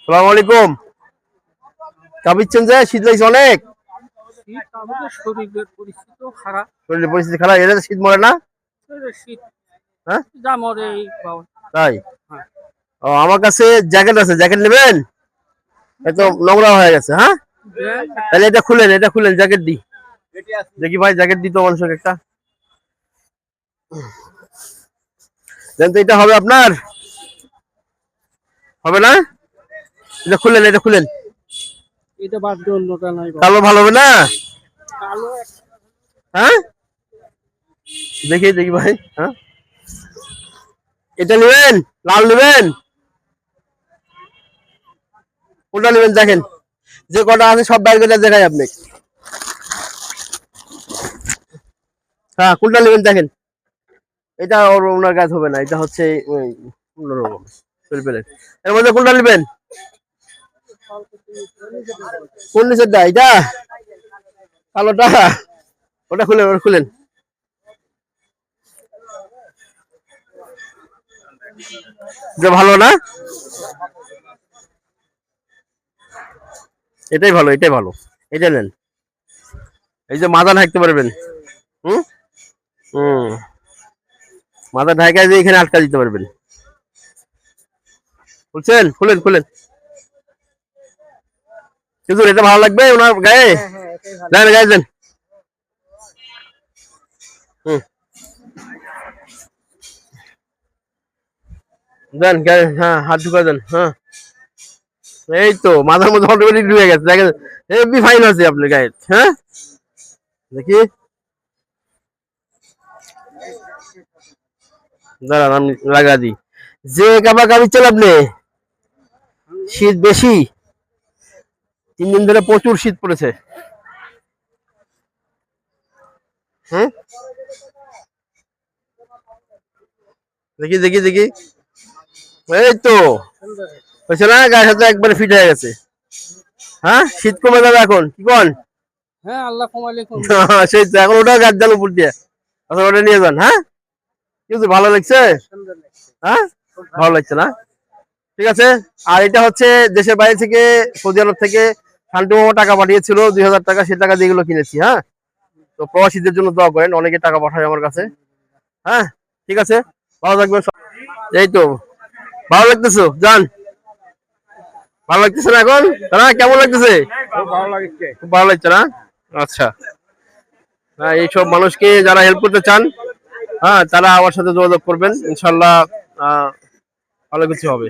সালাম আলাইকুম। কাঁপিচ্ছেন যে? শীত লাগছে অনেক। শরীরের পরিস্থিতিও খারাপ। শরীরের পরিস্থিতি খারাপ, এটা শীত মরে না? শীত হ্যাঁ যা মরে এই তাই? হ্যাঁ। ও, আমার কাছে জ্যাকেট আছে, জ্যাকেট নেবেন? এত নোংরা হয়ে গেছে। হ্যাঁ, তাহলে এটা খুলেন, এটা খুলেন, জ্যাকেট দি দেখি ভাই, জ্যাকেট দিত মানুষকে একটা দেন তো। এটা হবে আপনার? হবে না? এটা খুলেন, এটা খুলেন। এটা বাদ দিয়ে অন্যটা নাই। কালো ভালো হবে না? কালো হ্যাঁ, দেখি দেখি ভাই। হ্যাঁ, এটা নেবেন? লাল নেবেন? কোনটা নেবেন দেখেন, যে কটা আছে সব বাইর করে দেখাই আপনি। হ্যাঁ, কোনটা নেবেন দেখেন। এটা ওনার কাজ হবে না, এটা হচ্ছে অন্যরকম। এর মধ্যে কোনটা নেবেন? কোন নিচেরটা? এটা কালোটা? ওটা খুলেন, ওটা খুলেন। যে ভালো না? এটাই ভালো, এটাই ভালো, এটা নেন। এই যে মাথা ঢাকতে পারবেন। হুম হুম মাথা ঢাকায় দিয়ে এখানে আটকা দিতে পারবেন। বুঝছেন? খুলেন খুলেন। কিন্তু এটা ভালো লাগবে ওনার গায়ে। দেন গায়ে দেন। হুম, দেন গায়ে। হ্যাঁ, হাত ঢুকা দেন। হ্যাঁ, এই তো মাথার মধ্যে অটোমেটিক ঢুকে গেছে। দেখেন, হেভি ফাইন আছে আপনার গায়ে। হ্যাঁ, দেখি, দাঁড়ান আমি লাগা দিই। যে কাবা কাবিচ্ছেন আপনি, শীত বেশি, 3 দিন ধরে প্রচুর শীত পড়েছে। হ্যাঁ, দেখি দেখি দেখি। এই তো হয়েছে না? গায়ের সাথে একবারে ফিট হয়ে গেছে। হ্যাঁ, শীত কমে যাবে এখন, কি কন? হ্যাঁ, আল্লাহ কমাইলে সেই তো, এখন ওটা গাছ যান উপর দিয়ে। আচ্ছা, ওটা নিয়ে যান। হ্যাঁ, কিন্তু ভালো লাগছে। হ্যাঁ, ভালো লাগছে না? ঠিক আছে। আর এটা হচ্ছে দেশের বাইরে থেকে, সৌদি আরব থেকে শান্তি মামা টাকা পাঠিয়েছিল 2000 টাকা, সে টাকা দিয়ে এগুলো কিনেছি। হ্যাঁ, তো প্রবাসীদের জন্য দোয়া করেন, অনেকে টাকা পাঠায় আমার কাছে। হ্যাঁ, ঠিক আছে, ভালো থাকবেন। এই তো ভালো লাগতেছে, যান। ভালো লাগতেছে না এখন? না, কেমন লাগতেছে? খুব ভালো লাগছে না? আচ্ছা। হ্যাঁ, এইসব মানুষকে যারা হেল্প করতে চান, হ্যাঁ, তারা আমার সাথে যোগাযোগ করবেন, ইনশাল্লাহ ভালো কিছু হবে।